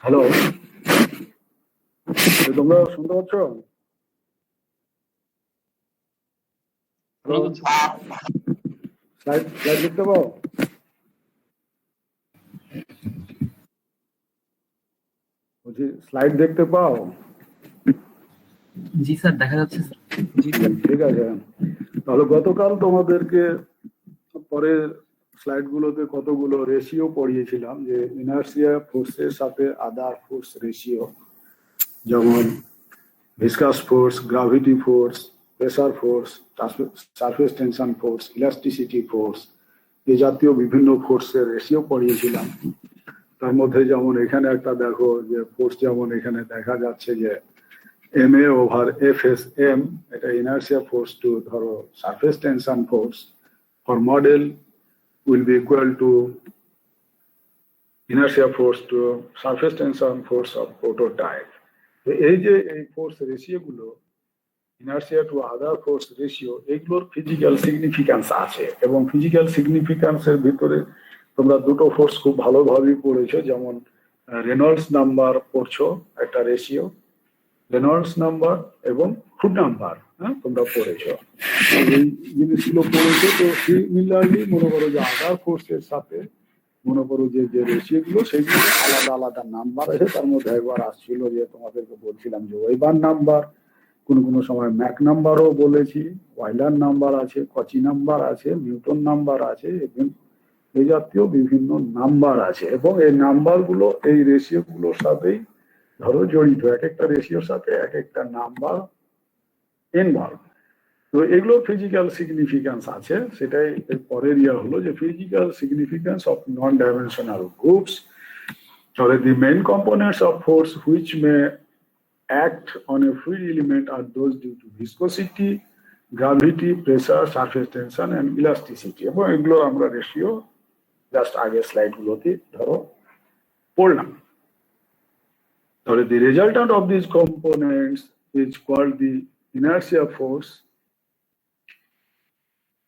Hello, তোমরা শুনতে পাচ্ছ? হ্যালো, স্লাইড স্লাইড দেখতে পাও? বলছি স্লাইড দেখতে পাও? জি স্যার, দেখা যাচ্ছে স্যার। জি ঠিক আছে। তাহলে গতকাল তোমাদেরকে পরের স্লাইড গুলোতে কতগুলো রেশিও পড়িয়েছিলাম, যে ইনার্সিয়া ফোর্সের সাথে আদার ফোর্স রেশিও, যেমন viscous force, gravity force, pressure force, surface tension force, elasticity force, এই জাতীয় বিভিন্ন ফোর্সের রেশিও পড়িয়েছিলাম। তার মধ্যে যেমন এখানে একটা দেখো যে ফোর্স, যেমন এখানে দেখা যাচ্ছে যে M A over F S M, এটা ইনার্সিয়া ফোর্স টু ধরো surface tension force for model will be equal to inertia force to surface tension force of prototype. তো এই যে এই ফোর্স রেশিও গুলো, inertia to other force ratio, এগুলোর physical significance আছে, এবং ফিজিক্যাল সিগনিফিক্যান্সের ভিতরে তোমরা দুটো ফোর্স খুব ভালোভাবেই পড়েছো, যেমন রেনল্ডস নাম্বার পড়ছো একটা রেশিও, রেনল্ডস নাম্বার এবং ফুট নাম্বার, হ্যাঁ তোমরা পড়েছো, এই জিনিসগুলো পড়েছো। তো সিমিলারলি মনে করো যে আদার ফোর্সের সাথে মনে করো যে যে রেশিও গুলো, সেগুলো আলাদা আলাদা নাম্বার আছে। তার মধ্যে একবার আসছিল যে তোমাদেরকে বলছিলাম যে ওয়েবার নাম্বার, কোনো সময় ম্যাক নাম্বারও বলেছি, ওয়াইলার নাম্বার আছে, কচি নাম্বার আছে, নিউটন নাম্বার আছে, এবং এই জাতীয় বিভিন্ন নাম্বার আছে, এবং এই নাম্বারগুলো এই রেশিও গুলোর সাথেই ধরো জড়িত, এক একটা রেশিওর সাথে এক একটা নাম্বার ইনভলভ। তো এগুলো ফিজিক্যাল সিগনিফিক্যান্স আছে, সেটাই এর পরের হলো যে physical significance of non dimensional groups, তাহলে the main components of force which may act on a fluid element are those due to viscosity, gravity, pressure, surface tension and elasticity, এবং এগুলো আমরা রেশিও জাস্ট আগের slide গুলোতে ধরো পড়লাম। তাহলে the resultant of these components is called the inertia force,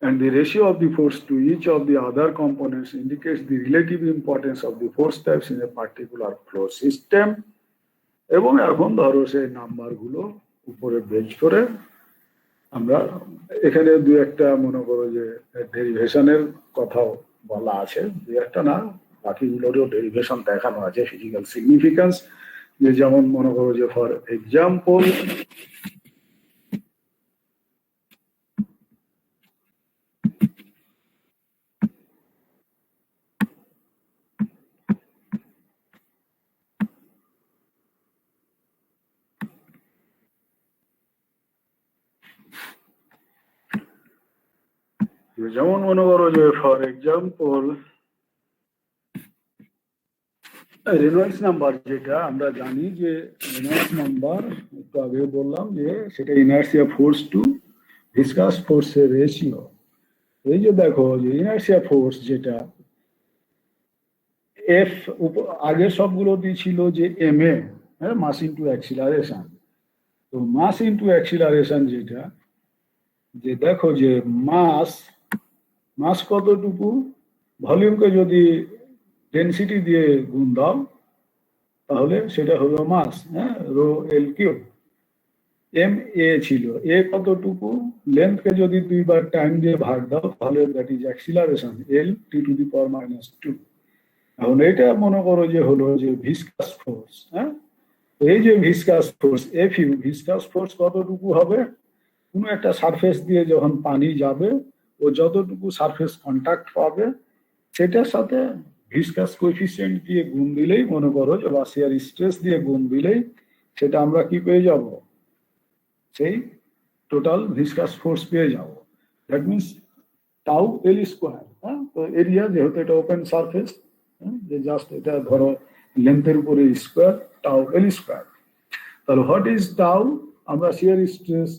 and the ratio of the force to each of the other components indicates the relative importance of the force types in a particular flow system. এবং এখন ধরো সেই number গুলো উপরে base করে আমরা এখানে দু একটা মনে করো যে ডেরিভেশনের কথাও বলা আছে, দু একটা না, বাকিগুলোরও ডেরিভেশন দেখানো আছে ফিজিক্যাল সিগনিফিক্যান্স, যে যেমন মনে করো যে ফর এক্সাম্পল যেমন মনে করো যে ফর এক্সাম্পল রেনল্ডস নাম্বার, যেটা আমরা জানি যে রেনল্ডস নাম্বার একটু আগে বললাম যে সেটা ইনার্সিয়া ফোর্স টু ভিসকাস ফোর্সের রেশিও। এই যে দেখো যে ইনার্সিয়া ফোর্স যেটা এফ, আগের সবগুলোতেই ছিল যে এম এ, হ্যাঁ, মাস ইন্টু অ্যাক্সিলারেশন। তো মাস ইন্টু অ্যাক্সিলারেশন যেটা, যে দেখো যে মাস মাস কতটুকু, ভলিউমকে যদি ডেনসিটি দিয়ে গুণ দাও তাহলে সেটা হলো মাস, হ্যাঁ, rho L Q. M A ছিল, এ কতটুকু, লেন্থকে যদি দুইবার টাইম দিয়ে ভাগ দাও তাহলে that is acceleration, L T to the power -2। এখন এটা মনে করো যে হলো যে ভিসকাস ফোর্স, হ্যাঁ। এই যে viscous force F U, viscous force কতটুকু হবে, কোনো একটা সারফেস দিয়ে যখন পানি যাবে ও যতটুকু সারফেস কন্টাক্ট পাবে সেটার সাথে ভিসকাস কোএফিসিয়েন্ট দিয়ে গুণ দিলেই মনে করো যে, বা শিয়ার স্ট্রেস দিয়ে গুণ দিলেই সেটা আমরা কি পেয়ে যাব, সেই টোটাল ভিসকাস ফোর্স পেয়ে যাব। That means tau L square, হ্যাঁ। তো এরিয়া যেহেতু এটা ওপেন সারফেস, যে জাস্ট এটা ধরো লেন্থের উপরে স্কোয়ার, টাউ এল স্কোয়ার। তাহলে হোয়াট ইজ টাউ, আমরা শিয়ার স্ট্রেস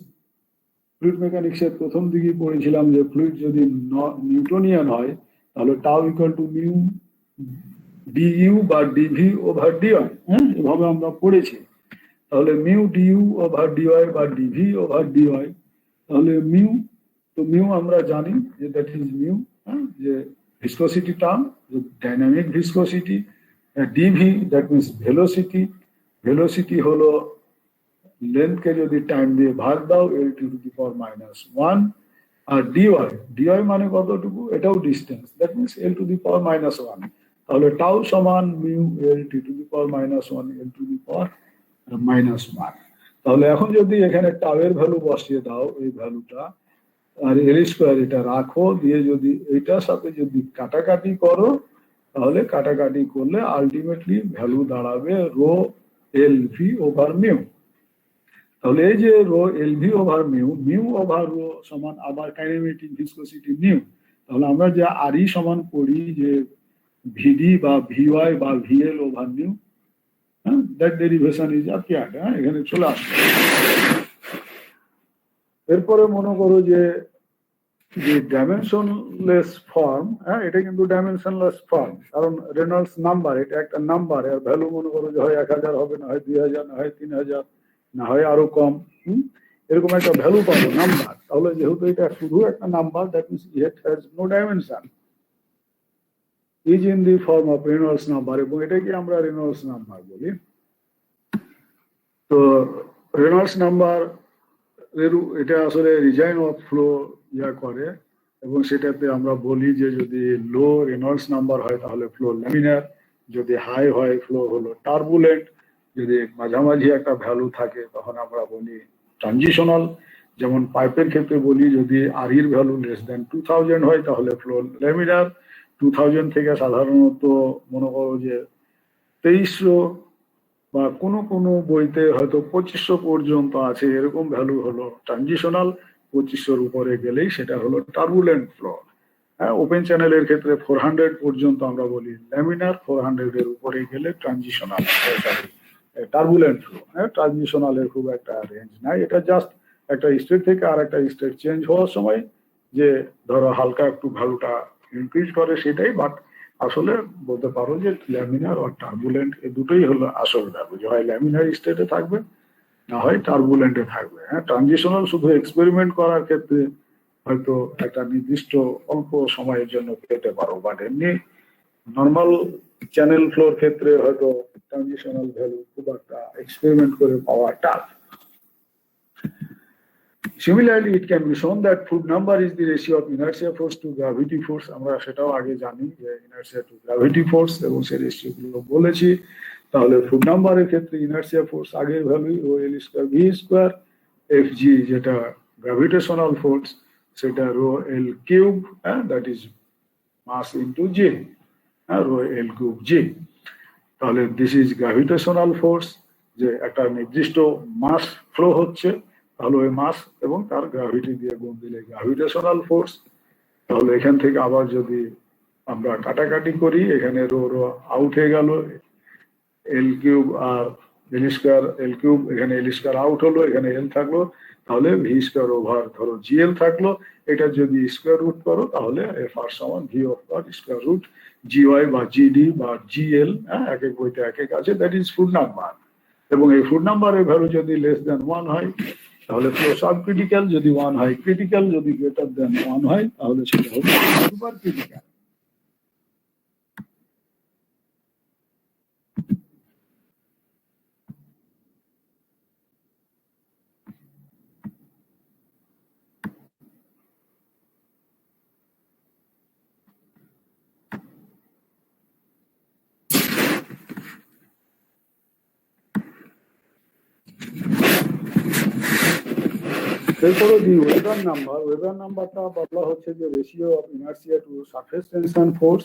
ফ্লুইড মেকানিক্সের প্রথম দিকে পড়েছিলাম যে ফ্লুইড যদি নিউটনিয়ান হয় তাহলে tau equal to mu du বা ডিভি ওভার ডিওয়াই, হ্যাঁ, এভাবে আমরা পড়েছি। তাহলে মিউ ডিইউ ওভার ডিওয়াই বা ডিভি ওভার ডিওয়াই, তাহলে মিউ, তো মিউ আমরা জানি যে দ্যাট ইজ মিউ, হ্যাঁ, যে ভিসকোসিটি টার্ম, যে dynamic viscosity, dv that means velocity, velocity হলো লেন্থকে যদি টাইম দিয়ে ভাগ দাও L⁻⁻1, আর ডিওয়াই, ডিওয়াই মানে কতটুকু, এটাও ডিস্টেন্স, দ্যাট মিনস L⁻⁻1, তাহলে টাউ সমান মিউ L⁻⁻1 L⁻⁻1। তাহলে এখন যদি এখানে টাউ এর ভ্যালু বসিয়ে দাও, এই ভ্যালুটা, আর L² এটা রাখো, দিয়ে যদি এইটার সাথে যদি কাটাকাটি করো, তাহলে কাটাকাটি করলে আলটিমেটলি ভ্যালু দাঁড়াবে রো এলভি ওভার মিউ। তাহলে এই যে rho LV over mu, mu over rho সমান আবার কাইনেমেটিক ভিসকোসিটি মিউ। তাহলে আমরা যে আর ই সমান করি যে ভিডি বা ভিওয়াই বা ভিএল ওভার মিউ, হ্যাঁ, দ্যাট ডেরিভেশন ইজ অ্যাপ্লাইড। হ্যাঁ, এখানে চলে আসবে। এরপরে মনে করো যে ডাইমেনশনলেস ফর্ম, হ্যাঁ, এটা কিন্তু ডাইমেনশনলেস ফর্ম, কারণ রেনল্ডস নাম্বার, এটা একটা নাম্বার, এর ভ্যালু মনে করো যে হয় 1000 হবে, না হয় 2000, না হয় 3000, না হয় আরো কম, এরকম একটা ভ্যালু পাবো নাম্বার। তাহলে যেহেতু এটা শুধু একটা number, that means it has no dimension, is in the form of Reynolds number, এবং এটাকে আমরা রেনল্ডস নাম্বার বলি। তো রেনল্ডস নাম্বার এটা আসলে রিজাইন অফ ফ্লো করে, এবং সেটাতে আমরা বলি যে যদি লো রেনল্ডস নাম্বার হয় তাহলে ফ্লো ল্যামিনার, যদি হাই হয় ফ্লো হলো টার্বুলেন্ট, যদি মাঝামাঝি একটা ভ্যালু থাকে তখন আমরা বলি ট্রানজিশনাল। যেমন পাইপের ক্ষেত্রে বলি যদি আর এর ভ্যালু লেস দেন 2000 হয় তাহলে ফ্লো ল্যামিনার। 2000 থেকে সাধারণত মনে করো যে 2300 বা কোনো কোনো বইতে হয়তো 2500 পর্যন্ত আছে, এরকম ভ্যালু হলো ট্রানজিশনাল। 2500-র উপরে গেলেই সেটা হলো টার্বুলেন্ট ফ্লো। হ্যাঁ, ওপেন চ্যানেলের ক্ষেত্রে 400 পর্যন্ত আমরা বলি ল্যামিনার, 400-এর উপরে গেলে ট্রানজিশনাল, টার্বুলেন্ট ফ্লো। হ্যাঁ, ট্রানজিশনালের খুব একটা রেঞ্জ নাই, এটা জাস্ট একটা স্টেট থেকে আর একটা স্টেট চেঞ্জ হওয়ার সময় যে ধরো হালকা একটু ভ্যালুটা ইনক্রিজ করে সেটাই, বাট আসলে বলতে পারো যে ল্যামিনার আর টার্বুলেন্ট এই দুটোই হলো আসল ভ্যালু, যে হয় ল্যামিনার স্টেটে থাকবে না হয় টার্বুলেন্টে থাকবে। হ্যাঁ, ট্রানজিশনাল শুধু এক্সপেরিমেন্ট করার ক্ষেত্রে হয়তো একটা নির্দিষ্ট অল্প সময়ের জন্য পেতে পারো, বাট এমনি নর্মাল চ্যানেল ফ্লোর ক্ষেত্রে হয়তো ট্রানজিশনাল ভ্যালু খুব একটা এক্সপেরিমেন্ট করে পাওয়া tough. Similarly, it can be shown that Froude number is the ratio of inertia force to gravity force. আমরা সেটাও আগে জানি যে inertia to gravity force, এবং সেই রেশিও গুলো বলেছি। তাহলে Froude নাম্বারের ক্ষেত্রে inertia force আগের ভ্যালু ও L square V square, Fg যেটা গ্র্যাভিটেশনাল ফোর্স সেটা rho L cube, that is mass into g, rho L cube g. তাহলে দিস ইজ গ্র্যাভিটেশনাল ফোর্স, যে একটা নির্দিষ্ট মাস ফ্লো হচ্ছে, তাহলে ওই মাস এবং তার গ্র্যাভিটি দিয়ে গুণ দিলে গ্র্যাভিটেশনাল ফোর্স। তাহলে এখান থেকে আবার যদি আমরা কাটাকাটি করি, এখানে রো রো আউট হয়ে গেল, এল কিউব আর এল স্কয়ার, এল কিউব এখানে এল স্কয়ার আউট হলো, এখানে এল থাকলো, তাহলে ভি স্কয়ার ওভার ধরো জিএল থাকলো। এটা যদি স্কয়ার রুট করো তাহলে এফ আর সমান V over square root gy বা জিডি বা জিএল, এক এক বইতে এক এক আছে, দ্যাট ইজ Froude নাম্বার। এবং এই Froude নাম্বারের ভ্যালু যদি লেস দেন 1 হয় তাহলে ফ্লো সাব ক্রিটিক্যাল, যদি 1 হয় ক্রিটিক্যাল, যদি গ্রেটার দেন 1 হয় তাহলে সেটা হবে সুপার ক্রিটিক্যাল। এরপরে দি ওয়েদার নাম্বার, ওয়েদার নাম্বারটা বলা হচ্ছে যে ratio of inertia to surface tension force.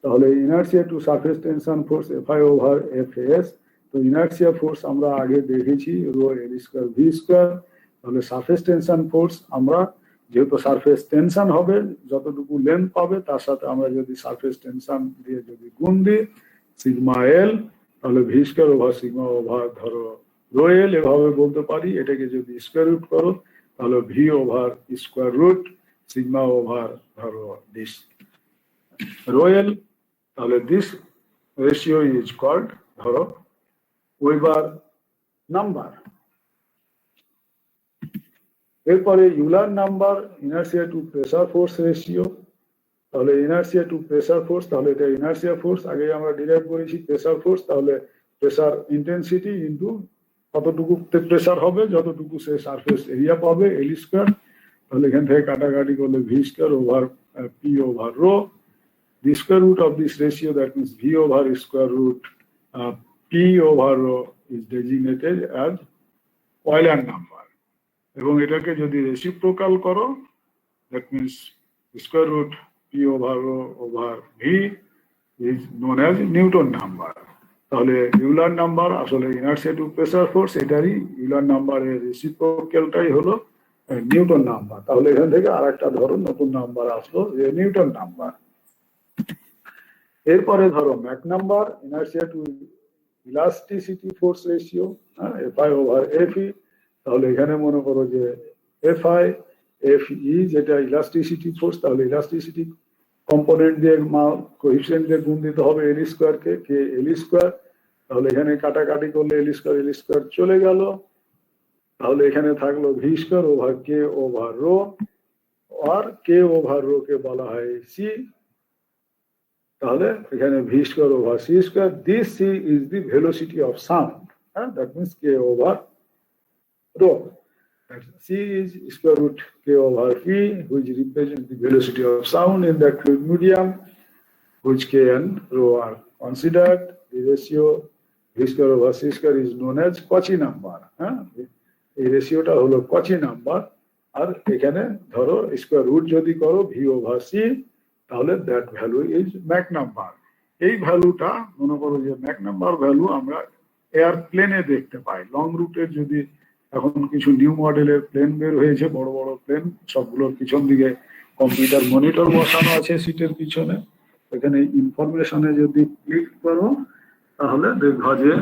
তাহলে inertia to surface tension force FI over FS. তো ইনার্সিয়া ফোর্স আমরা আগে দেখেছি rho L square V square. তাহলে সারফেস টেনশন ফোর্স আমরা যেহেতু সারফেস টেনশন হবে, যতটুকু লেন্থ পাবে তার সাথে আমরা যদি সারফেস টেনশন দিয়ে যদি গুণ দিই সিগমা এল, তাহলে V square over sigma over ধরো রো এল, এভাবে বলতে পারি। এটাকে যদি স্কয়ার রুট করো তাহলে V over square root sigma over ধরো দিস রো এল। তাহলে দিস রেশিও ইজ কল্ড ধরো ওয়েবার নাম্বার। এরপরে Euler number, inertia to pressure force ratio. তাহলে ইনার্সিয়া টু প্রেসার ফোর্স, তাহলে এটা ইনার্সিয়া ফোর্স আগে আমরা ডিরাইভ করেছি, প্রেসার ফোর্স তাহলে প্রেসার ইন্টেন্সিটি ইন্টু কতটুকু প্রেসার হবে যতটুকু সে সারফেস এরিয়া পাবে এল স্কোয়ার, তাহলে এখান থেকে কাটাকাটি করলে V square over P over rho, the square root of this ratio, that means v over square root p over rho is designated as Euler number, এবং এটাকে যদি রেসিপ্রোকাল করো that means square root p over rho over v is known as Newton number. তাহলে Euler number আসলে inertia to pressure force, এটারই Euler নাম্বারের রেসিপ্রোকালটাই হলো Newton number. তাহলে এখান থেকে আরেকটা ধরো নতুন নাম্বার আসলো যে নিউটন নাম্বার। এরপরে ধরো Mach number, inertia to elasticity force ratio, FI over FE. তাহলে এখানে মনে করো যে এফআই এফই যেটা ইলাস্টিসিটি ফোর্স, তাহলে ইলাস্টিসিটি কম্পোনেন্ট দিয়ে কোএফিসিয়েন্ট দিয়ে গুণ দিতে হবে এল স্কোয়ার কে এল স্কোয়ার, তাহলে এখানে কাটাকাটি করলে এল স্কোয়ার চলে গেল, তাহলে এখানে থাকলো V square over K over rho, আর কে ওভার রো কে বলা হয় সি, তাহলে এখানে V square over C square, this C is the velocity of sound, that means K over rho. C is square root k over p, which represents the velocity of sound in that fluid medium, which k and rho are considered. The ratio v square over c square is known as Cauchy number. এই রেশিওটা হলো Cauchy number. আর এখানে ধরো square root যদি করো V over C, তাহলে that value is Mac number. এই ভ্যালুটা মনে করো যে ম্যাক নাম্বার ভ্যালু আমরা এয়ারপ্লেনে দেখতে পাই। লং রুটের যদি এখন কিছু নিউ মডেলের প্লেন বের হয়েছে, বড় বড় প্লেন, সবগুলোর পিছন দিকে কম্পিউটার মনিটর বসানো আছে সিটের পিছনে, এখানে ইনফরমেশনে যদি ক্লিক করো তাহলে দেখবা যে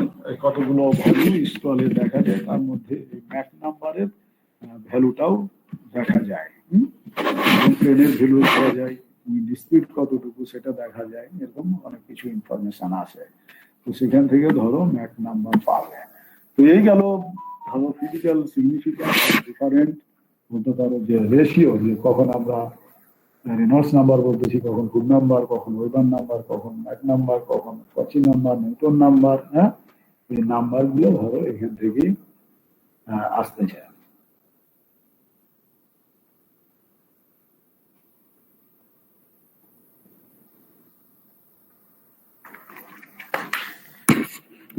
কতগুলো ভ্যালু স্টলে দেখা যায়, তার মধ্যে এই ম্যাক নাম্বারের ভ্যালুটাও দেখা যায়, প্লেনের ভ্যালু দেখা যায়, স্পিড কতটুকু সেটা দেখা যায়, এরকম অনেক কিছু ইনফরমেশন আসে। তো সেখান থেকে ধরো ম্যাক নাম্বার পাবে। তো এই গেল ধরো ফিজিক্যাল সিগনিফিক্যান্স ডিফারেন্ট বলতে পারো যে রেশিও, যে কখন আমরা রেনল্ডস নাম্বার বলতেছি, কখন কুড নাম্বার, কখন ওয়েবার নাম্বার, কখন ম্যাক নাম্বার, কখন কচি নাম্বার, নিউটন নাম্বার, এই নাম্বার গুলো ধরো এখান থেকেই আসতে চায়।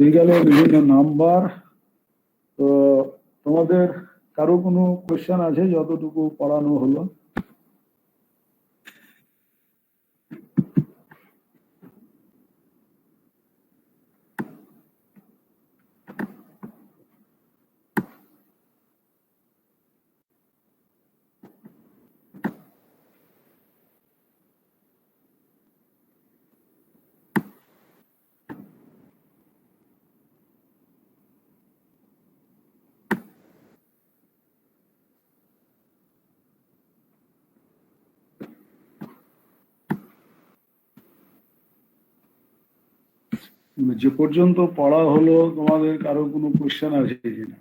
এই গেল বিভিন্ন নাম্বার। তো তোমাদের কারো কোনো কোয়েশ্চেন আছে যতটুকু পড়ানো হলো? যে পর্যন্ত পড়া হলো তোমাদের কারো কোনো কোয়েশ্চেন আছে কিনা?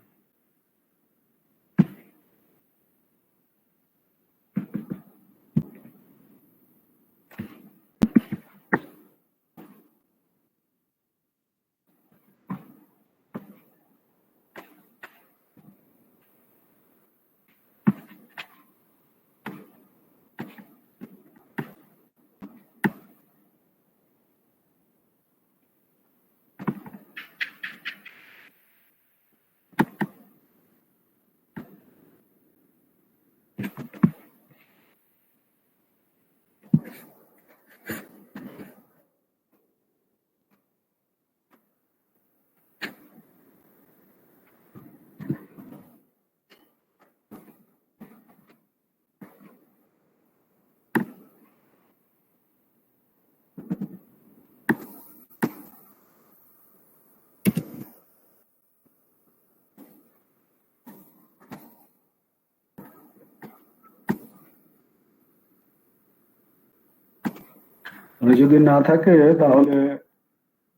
যদি না থাকে তাহলে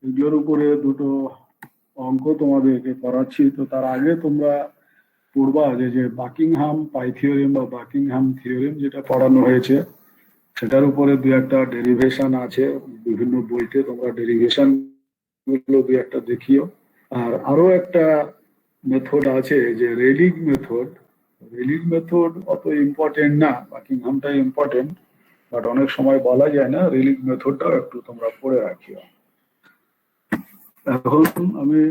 এগুলোর উপরে দুটো অঙ্ক তোমাদেরকে করাচ্ছি। তো তার আগে তোমরা পড়বা যে বাকিংহাম পাই থিওরেম বা বাকিংহাম থিওরেম যেটা পড়ানো হয়েছে, সেটার উপরে দু একটা ডেরিভেশন আছে, বিভিন্ন বইতে তোমরা ডেরিভেশন গুলো দু একটা দেখিও। আর আরো একটা মেথড আছে যে রেলিং মেথড। রেলিং মেথড অত ইম্পর্টেন্ট না, বাকিংহামটা ইম্পর্টেন্ট, বাট অনেক সময় বলা যায় না, রেলিং মেথডটাও একটু তোমরা পড়ে রাখিও। এখন আমি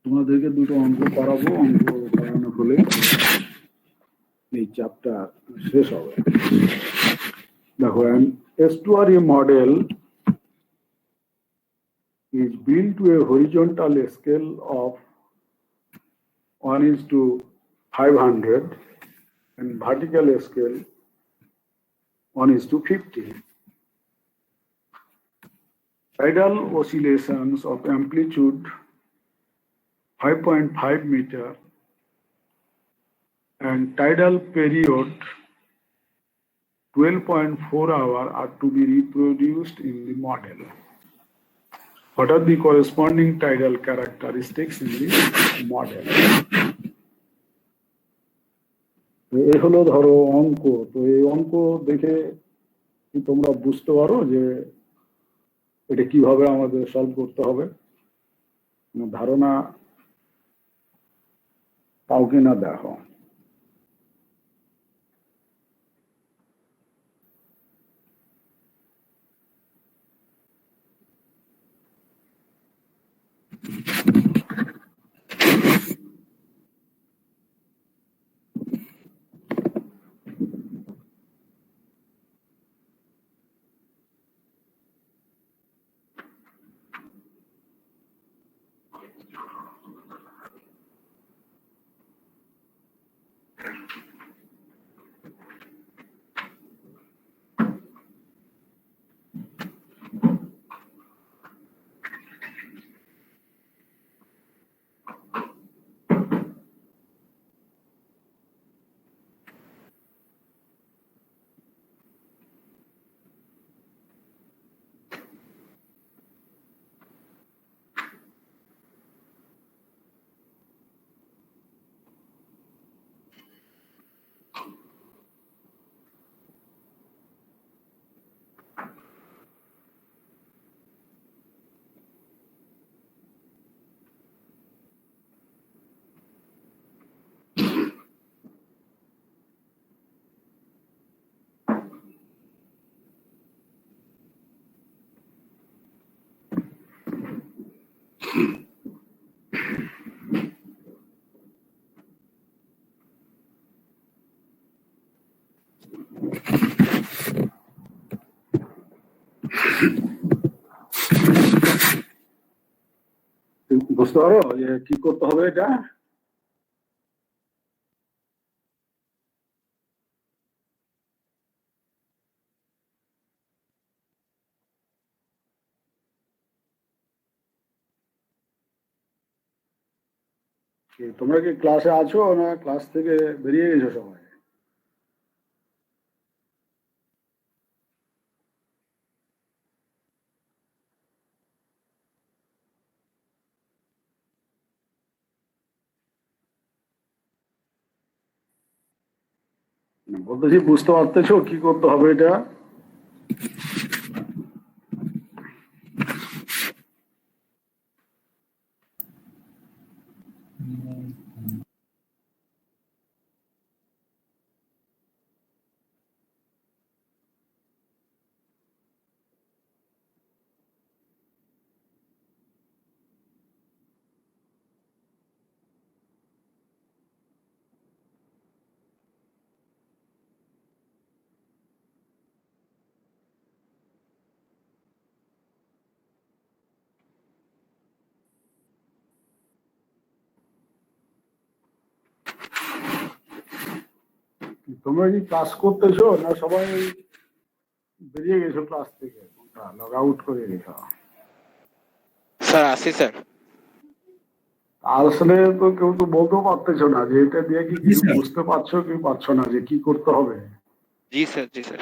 তোমাদেরকে দুটো অঙ্ক করাবো, অঙ্ক করানো হলে এই চ্যাপ্টার শেষ হবে। দেখো, an estuary model is built to a horizontal scale of 1:500 and vertical scale 1:50. Tidal oscillations of amplitude 5.5 meter and tidal period 12.4 hours are to be reproduced in the model. What are the corresponding tidal characteristics in the model? এই হলো ধরো অঙ্ক। তো এই অঙ্ক দেখে কি তোমরা বুঝতে পারো যে এটা কিভাবে আমাদের সলভ করতে হবে? ধারণা পাও কিনা দেখো। বুঝতে পারো যে কি করতে হবে এটা? তোমরা কি ক্লাসে আছো না ক্লাস থেকে বেরিয়ে গেছো সবাই? বলতেছি বুঝতে পারতেছো কি করতে হবে এটা? তোমরা কি ক্লাস করতেছো না সবাই বেরিয়ে গেছো ক্লাস থেকে, লগ আউট করে গেছো? স্যার আছি স্যার। আসলে তো কেউ তো বলতেও পারতেছো না যে এটা দিয়ে কি কিছু বুঝতে পারছো কি পারছো না, যে কি করতে হবে। জি স্যার, জি স্যার।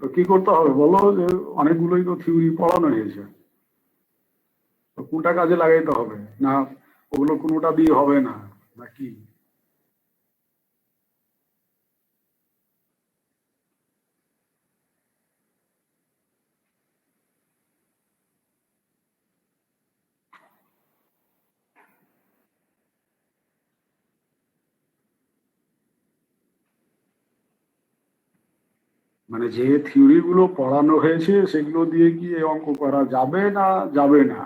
তো কি করতে হবে বলো? যে অনেকগুলোই তো থিওরি পড়ানো হয়েছে, তো কোনটা কাজে লাগাইতে হবে? না ওগুলো কোনোটা দিয়ে হবে না নাকি? মানে যে থিওরি গুলো পড়ানো হয়েছে সেগুলো দিয়ে কি এই অঙ্ক করা যাবে না যাবে না,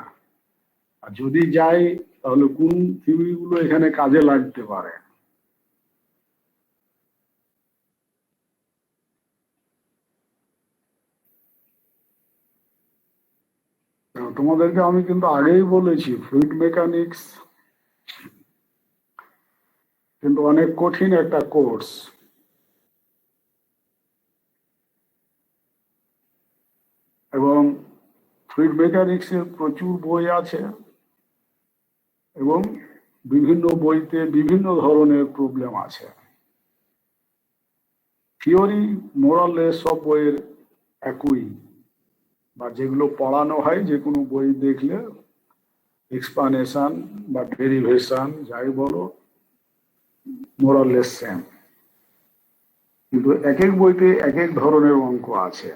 আর যদি যায় তাহলে কোন থিওরি গুলো এখানে কাজে লাগতে পারে। তোমাদেরকে আমি কিন্তু আগেই বলেছি ফ্লুইড মেকানিক্স কিন্তু অনেক কঠিন একটা কোর্স, এবং ফ্লুইড মেকানিক্স এর প্রচুর বই আছে, এবং বিভিন্ন বইতে বিভিন্ন ধরনের প্রবলেম আছে। থিওরি মোরাললেস সব বইয়ের একই, বা যেগুলো পড়ানো হয় যে কোনো বই দেখলে এক্সপ্লানেশন বা ডেরিভেশন যাই বলো মোরাললেস সেম, কিন্তু এক এক বইতে এক এক ধরনের অঙ্ক আছে,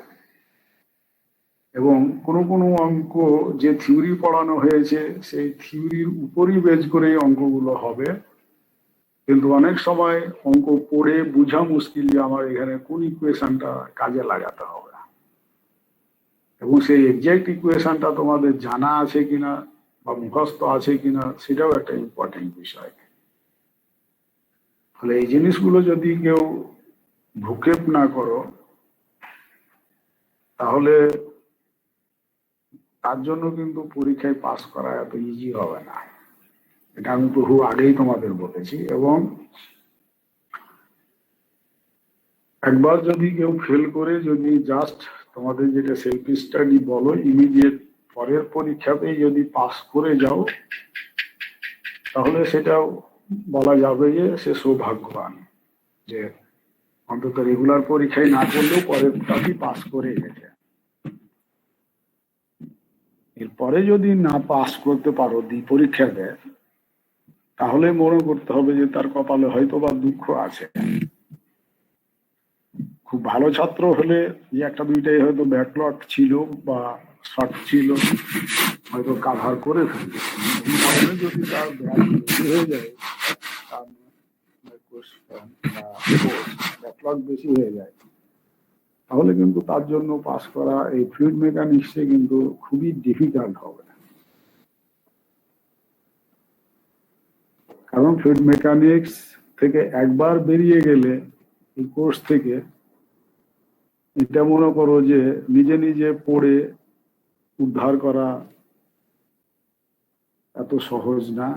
এবং কোনো কোনো অঙ্ক যে থিওরি পড়ানো হয়েছে সেই থিওরির উপরই বেজ করে অঙ্কগুলো হবে, কিন্তু অনেক সময় অঙ্ক পড়ে বোঝা মুশকিল যে আমার এখানে কোন ইকুয়েশনটা কাজে লাগাতে হবে, এবং সেই এক্সাক্ট ইকুয়েশনটা তোমাদের জানা আছে কিনা বা মুখস্থ আছে কিনা সেটাও একটা ইম্পর্টেন্ট বিষয়। ফলে এই জিনিসগুলো যদি কেউ ভ্রুক্ষেপ না করো তাহলে তার জন্য কিন্তু পরীক্ষায় পাস করা এত ইজি হবে না, এটা আমি বহু আগেই তোমাদের বলেছি। এবং একবার যদি কেউ ফেল করে যদি জাস্ট তোমাদের যেটা সেলফ স্টাডি বলো ইমিডিয়েট পরের পরীক্ষাতেই যদি পাস করে যাও তাহলে সেটাও বলা যাবে যে সে সৌভাগ্যবান, যে অন্তত রেগুলার পরীক্ষায় না করলেও পরেরটাই পাস করে গেছে। এরপরে যদি না পাস করতে পারো পরীক্ষাতে তাহলে মনে করতে হবে যে তার কপালে হয়তো বা দুঃখ আছে। খুব ভালো ছাত্র হলে যে একটা দুইটাই হয়তো ব্যাকলগ ছিল বা শর্ট ছিল হয়তো কাভার করে ফেলবে, যদি তার বেশি হয়ে যায়, ব্যাকলগ বেশি হয়ে যায় তাহলে কিন্তু তার জন্য পাস করা এই ফ্লুইড মেকানিক্সে কিন্তু খুবই ডিফিকাল্ট হবে। কারণ ফ্লুইড মেকানিক্স থেকে একবার বেরিয়ে গেলে এই কোর্স থেকে এটা মনে করো যে নিজে নিজে পড়ে উদ্ধার করা এত সহজ না।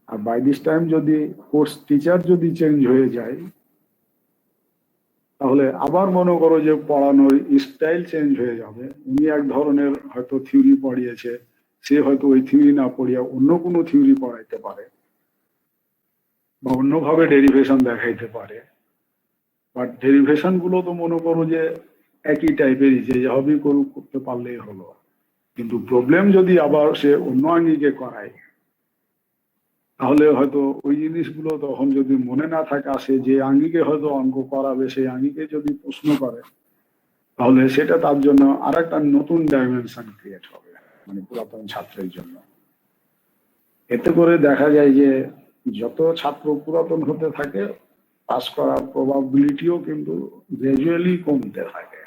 আর বাই দিস টাইম যদি কোর্স টিচার যদি চেঞ্জ হয়ে যায় তাহলে আবার মনে করো যে পড়ানোর স্টাইল চেঞ্জ হয়ে যাবে। উনি এক ধরনের হয়তো থিওরি পড়িয়েছে, সে হয়তো ওই থিওরি না পড়িয়া অন্য কোনো থিওরি পড়াইতে পারে বা অন্যভাবে ডেরিভেশন দেখাইতে পারে। বাট ডেরিভেশন গুলো তো মনে করো যে একই টাইপেরই, যে হবি করতে পারলেই হলো, কিন্তু প্রবলেম যদি আবার সে অন্য আঙ্গিকে করায় তাহলে হয়তো ওই জিনিসগুলো তখন যদি মনে না থাকে, সে যে আঙ্গিকে হয়তো অঙ্ক করাবে সেই আঙ্গিকে যদি প্রশ্ন করে তাহলে সেটা তার জন্য আর একটা নতুন ডাইমেনশন ক্রিয়েট হবে, মানে পুরাতন ছাত্রের জন্য। এতে করে দেখা যায় যে যত ছাত্র পুরাতন হতে থাকে পাস করার প্রবাবিলিটিও কিন্তু গ্রাজুয়ালি কমতে থাকে।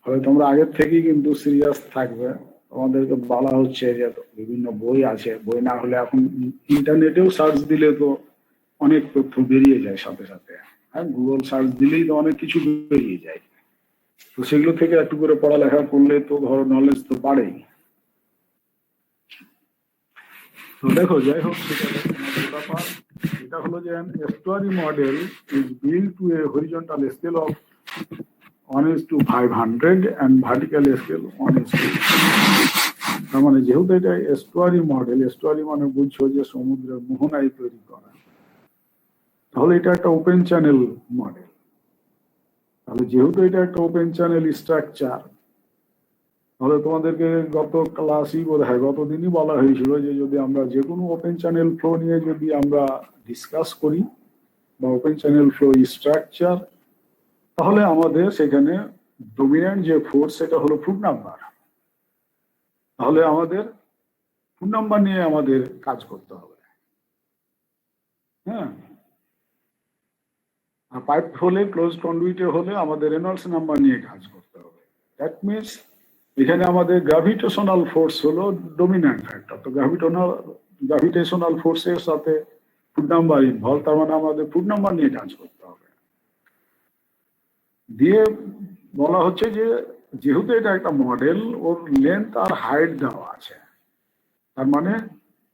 ফলে তোমরা আগের থেকেই কিন্তু সিরিয়াস থাকবে। তোমাদেরকে বলা হচ্ছে যে বিভিন্ন বই আছে, বই না হলে এখন ইন্টারনেটেও সার্চ দিলে তো অনেক তথ্য বেরিয়ে যায় সাথে সাথে। হ্যাঁ, গুগল সার্চ দিলেই তো অনেক কিছু বেরিয়ে যায়। তো সেগুলো থেকে একটু করে পড়ালেখা করলে তো ধরো নলেজ তো বাড়েই। তো দেখো, যাই হোক সেটা ব্যাপার। এটা হলো যে estuary model is build to a horizontal scale of 1:500 and vertical scale 1:2। তার মানে যেহেতু এটা এস্টুয়ারি মডেল, এস্টুয়ারি মানে বুঝছো যে সমুদ্রের মোহনায় তৈরি করা, তাহলে এটা একটা ওপেন চ্যানেল মডেল। তাহলে যেহেতু এটা একটা ওপেন চ্যানেল স্ট্রাকচার, তাহলে তোমাদেরকে গত ক্লাসই বোধ হয় গত দিনই বলা হয়েছিল যে যদি আমরা যে কোনো ওপেন চ্যানেল ফ্লো নিয়ে যদি আমরা ডিসকাস করি বা ওপেন চ্যানেল ফ্লো স্ট্রাকচার, তাহলে আমাদের সেখানে ডোমিনেন্ট যে ফোর্স সেটা হলো ফুট নাম্বার। তাহলে আমাদের ফুট নাম্বার নিয়ে আমাদের কাজ করতে হবে। হ্যাঁ, আর পাইপ হলে, ক্লোজ কন্ডুইটে হলে আমাদের রেনল্ডস নাম্বার নিয়ে কাজ করতে হবে। দ্যাট মিনস এখানে আমাদের গ্র্যাভিটেশনাল ফোর্স হলো ডমিন্যান্ট ফ্যাক্টর। তো গ্র্যাভিটেশনাল ফোর্সের সাথে ফুট নাম্বার ইনভলভ, তার মানে আমাদের ফুট নাম্বার নিয়ে কাজ করতে হবে। দিয়ে বলা হচ্ছে যে যেহেতু এটা একটা মডেল, ওর লেন্থ আর হাইট দেওয়া আছে, তার মানে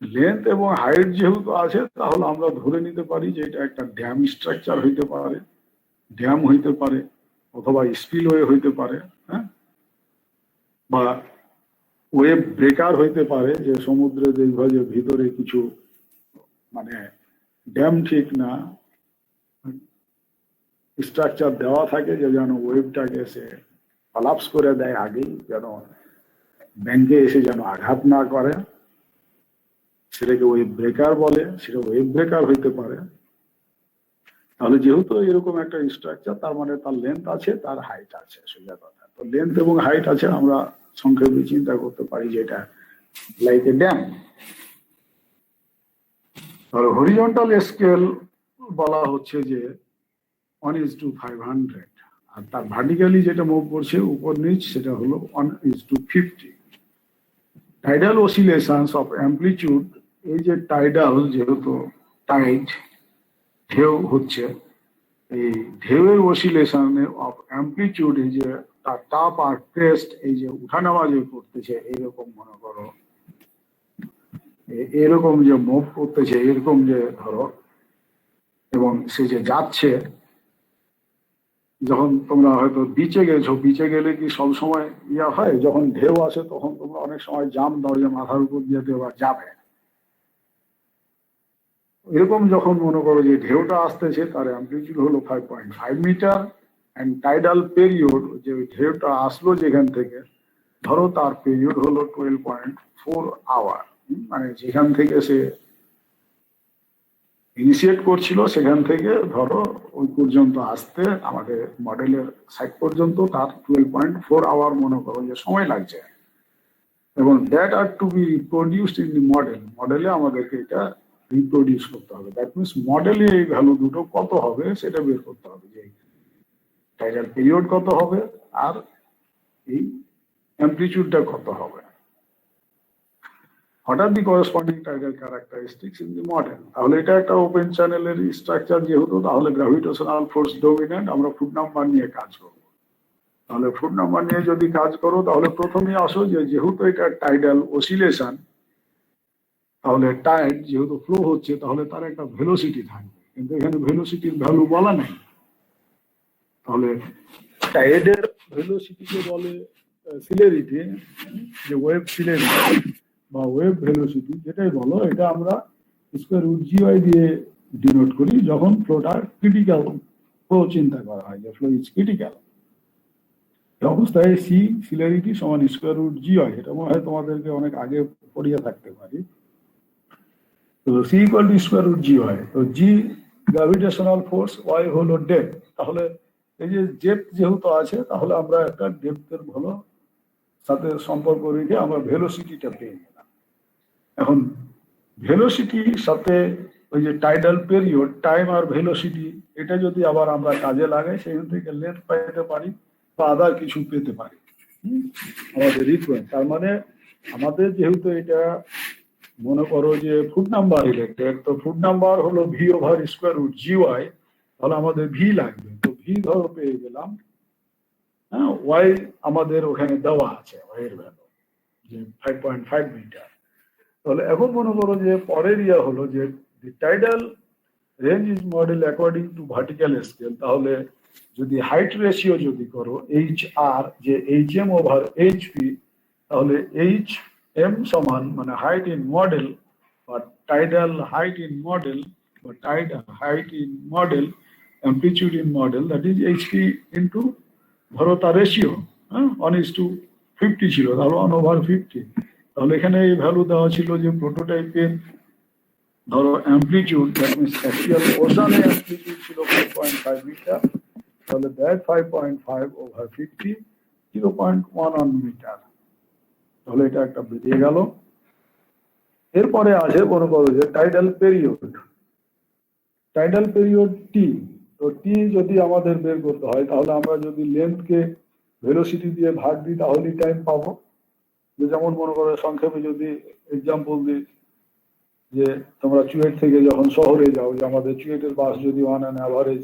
লেন্থ এবং হাইট যেহেতু আছে, তাহলে আমরা ধরে নিতে পারি যে এটা একটা ড্যাম স্ট্রাকচার হইতে পারে, ড্যাম হইতে পারে, অথবা স্পিলওয়ে হইতে পারে, হ্যাঁ, বা ওয়েভ ব্রেকার হইতে পারে, যে সমুদ্রে দেখবা যে ভিতরে কিছু মানে ড্যাম ঠিক না স্ট্রাকচার দেওয়া থাকে, যে যেন ওয়েভটাকে সে কলাপস করে দেয় আগেই, যেন ব্যাংকে এসে যেন আঘাত না করে, সেটাকে ওয়েভ ব্রেকার বলে, সেটা ওয়েভ ব্রেকার হইতে পারে। তাহলে যেহেতু এরকম একটা স্ট্রাকচার, তার মানে তার লেন্থ আছে, তার হাইট আছে, সোজা কথা। তো লেন্থ এবং হাইট আছে, আমরা সংক্ষেপে চিন্তা করতে পারি যে এটা লাইক এ ড্যাম। তাহলে হরিজন্টাল স্কেল বলা হচ্ছে যে 1:500, আর তার ভার্টিক্যালি যেটা মুভ করছে উপর নিচ, সেটা হলো 1:50। টাইডাল অসিলেশনস অফ অ্যাম্পলিটিউড, এই যে টাইডাল, যেহেতু টাইড ঢেউ হচ্ছে, এই ঢেউয়ের অসিলেশনে অফ অ্যাম্পলিটিউড, এই যে তার টাপ আর ক্রেস্ট, এই যে উঠানামা যে করতেছে, এইরকম মনে করো, এরকম যে মুভ করতেছে, এরকম যে ধরো, এবং সে যে যাচ্ছে, যখন তোমরা হয়তো বিচে গেছো, বিচে গেলে কি সব সময় ইয়া হয়, যখন ঢেউ আসে তখন তোমরা অনেক সময় জাম দাও যে মাথার উপর দিয়ে এবার যাবে। এরকম যখন মনে করো যে ঢেউটা আসতেছে, তার অ্যাম্পলিটিউড হলো 5.5 মিটার, অ্যান্ড টাইডাল পেরিয়ড, যে ঢেউটা আসলো যেখান থেকে, ধরো তার পিরিয়ড হলো 12.4 আওয়ার, মানে যেখান থেকে সে ইনিশিয়েট করছিল সেখান থেকে ধরো ওই পর্যন্ত আসতে আমাদের মডেলের সাইড পর্যন্ত তার 12.4 আওয়ার মনে করো যে সময় লাগছে। এবং that are to be reproduced in the model, মডেলে আমাদেরকে এটা রিপ্রোডিউস করতে হবে। দ্যাট মিনস মডেলে এই ভ্যালু দুটো কত হবে সেটা বের করতে হবে, যে টাইডাল পিরিয়ড কত হবে আর এই অ্যাম্পলিটিউডটা কত হবে। What are the corresponding tidal characteristics in the model? তাহলে এটা একটা ওপেন চ্যানেলের স্ট্রাকচার যেহেতু, তাহলে গ্র্যাভিটেশনাল ফোর্স ডমিনেন্ট, আমরা ফুট নাম্বার নিয়ে কাজ করব। তাহলে ফুট নাম্বার নিয়ে যদি কাজ করো, তাহলে প্রথমেই আসো যে যেহেতু এটা টাইডাল অসিলেশন, তাহলে টাইড যেহেতু ফ্লো হচ্ছে, তাহলে তার একটা ভেলোসিটি থাকবে, কিন্তু এখানে ভেলোসিটির ভ্যালু বলা নাই। তাহলে টাইডের ভেলোসিটিকে বলে সিলারিটি, যে ওয়েভ সিলারিটি বা ওয়েভ ভেলোসিটি, যেটাই বলো, এটা আমরা স্কয়ার রুট GY দিয়ে ডিনোট করি যখন ফ্লোটা ক্রিটিক্যাল ফ্লো চিন্তা করা হয়, যে ফ্লো ইজ ক্রিটিক্যাল। এই অবস্থায় সি সিলারিটি সমান স্কয়ার রুট GY, এটা মনে হয় তোমাদেরকে অনেক আগে পড়িয়ে থাকতে পারি। তো C equal to square root GY। তো জি গ্র্যাভিটেশনাল ফোর্স, ওয়াই হলো ডেপথ। তাহলে এই যে ডেপথ যেহেতু আছে, তাহলে আমরা একটা ডেপথের ভালো সাথে সম্পর্ক রেখে আমরা ভেলোসিটিটা পেয়ে গেলাম। এখন ভেলোসিটির সাথে ওই যে টাইডাল পিরিয়ড, টাইম আর ভেলোসিটি, এটা যদি আবার আমরা কাজে লাগাই, সেখান থেকে লেন্থ পেতে পারি বা আদার কিছু পেতে পারি আমাদের রিকোয়েস্ট। তার মানে আমাদের যেহেতু এটা মনে করো যে ফুট নাম্বার রিলেটেড, তো ফুট নাম্বার হলো V over square root GY, তাহলে আমাদের ভি লাগবে। তো ভি ধরো পেয়ে গেলাম, হ্যাঁ, ওয়াই আমাদের ওখানে দেওয়া আছে, ওয়াইয়ের ভ্যালু যে 5.5 মিটার। তাহলে এখন মনে করো যে পরের ইয়া হলো যে tidal range is model according to vertical scale. তাহলে যদি হাইট রেশিও যদি করো HR, যে HM ওভার HP, তাহলে HM সমান মানে হাইট ইন মডেল বা টাইডাল হাইট ইন মডেল বা tidal height in model, amplitude in model, that is HP into ধরো তার রেশিও, হ্যাঁ, 1:50 ছিল, তাহলে 1/50। তাহলে এখানে এই ভ্যালু দেওয়া ছিল যে প্রোটোটাইপের ধরো amplitude, that means actual Oshane amplitude ছিল 5.5 মিটার, তাহলে দ্যাট 5.5/50 0.11 মিটার। তাহলে এটা একটা বেরিয়ে গেল। এরপরে আসে মনে করো যে tidal period, tidal period T, তো টি যদি আমাদের বের করতে হয় তাহলে আমরা যদি লেন্থকে ভেলোসিটি দিয়ে ভাগ দিই তাহলেই টাইম পাবো। যে যেমন মনে করো সংক্ষেপে যদি এক্সাম্পল দিই, যে তোমরা চুয়েট থেকে যখন শহরে যাও, যে আমাদের চুয়েটের বাস যদি on an average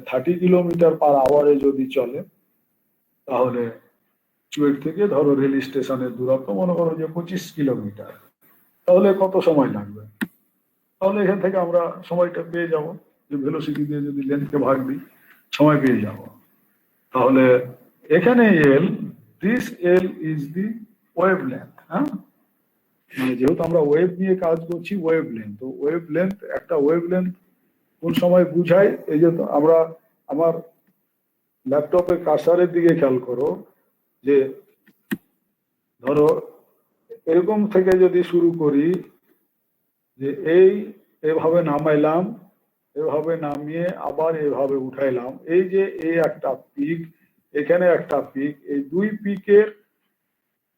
30 kilometre per আওয়ারে যদি চলে, তাহলে চুয়েট থেকে ধরো রেল স্টেশনের দূরত্ব মনে করো যে 25 কিলোমিটার, তাহলে কত সময় লাগবে? তাহলে এখান থেকে আমরা সময়টা পেয়ে যাব, যে ভেলোসিটি দিয়ে যদি লেন্থকে ভাগ দিই সময় পেয়ে যাব। তাহলে এখানে L, this L is the wavelength. হ্যাঁ, মানে যেহেতু আমরা ওয়েভ নিয়ে কাজ করছি, ওয়েভ লেন্থ, তো ওয়েভ লেন্থ, একটা ওয়েভ লেন্থ কোন সময় বুঝাই, এই যে আমরা আমার ল্যাপটপের কার্সারের দিকে খেয়াল করো, যে ধরো এরকম থেকে যদি শুরু করি, যে এই এভাবে নামাইলাম, এভাবে নামিয়ে আবার এভাবে উঠাইলাম, এই যে এই একটা পিক, এখানে একটা পিক, এই দুই পিকের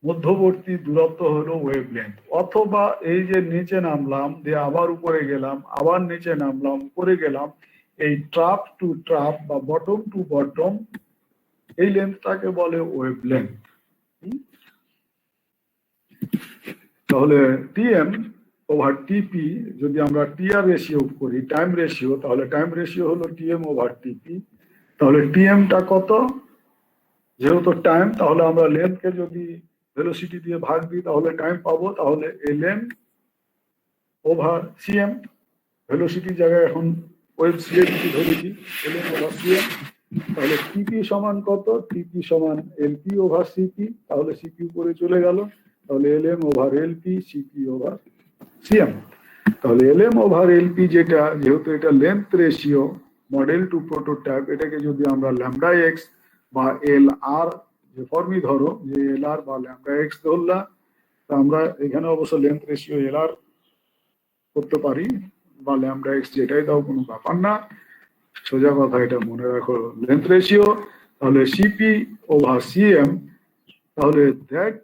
মধ্যবর্তী দূরত্ব হলো ওয়েভ লেন্থ। অথবা এই যে নিচে নামলাম, দিয়ে আবার উপরে গেলাম, আবার নিচে নামলাম, উপরে গেলাম, এই ট্রাপ টু ট্রাপ বা বটম টু বটম, এই লেন্থটাকে বলে ওয়েভ লেন্থ। তাহলে টিএম ওভার টিপি, যদি আমরা টিআর রেশিও করি, টাইম রেশিও, তাহলে টাইম রেশিও হলো টিএম ওভার টিপি। তাহলে টিএমটা কত? যেহেতু টাইম, তাহলে আমরা লেন্থকে যদি ভেলোসিটি দিয়ে ভাগ দিই তাহলে টাইম পাবো। তাহলে এলএম ওভার সিএম, ভেলোসিটি জায়গায় এখন ওয়েভ সিএমটি ধরেছি, এলএম ওভার সিএম। তাহলে টিপি সমান কত? টিপি সমান এলপি ওভার সিপি, তাহলে সিপি উপরে চলে গেল, তাহলে LM over LP, CP over CM. তাহলে এলএম ওভার এলপি যেটা, যেহেতু এটা length ratio model to prototype, এটাকে যদি আমরা ল্যামডা এক্স বা এল আর যে ফর্মই ধরো, যে এল আর বা ল্যামডা এক্স ধরলাম, তা আমরা এখানে অবশ্য লেন্থ রেশিও এল আর করতে পারি, বা ল্যামডা এক্স যেটাই দাও কোনো ব্যাপার না, সোজা কথা এটা মনে রাখো লেন্থ রেশিও। তাহলে সিপি ওভার সিএম, তাহলে দ্যাট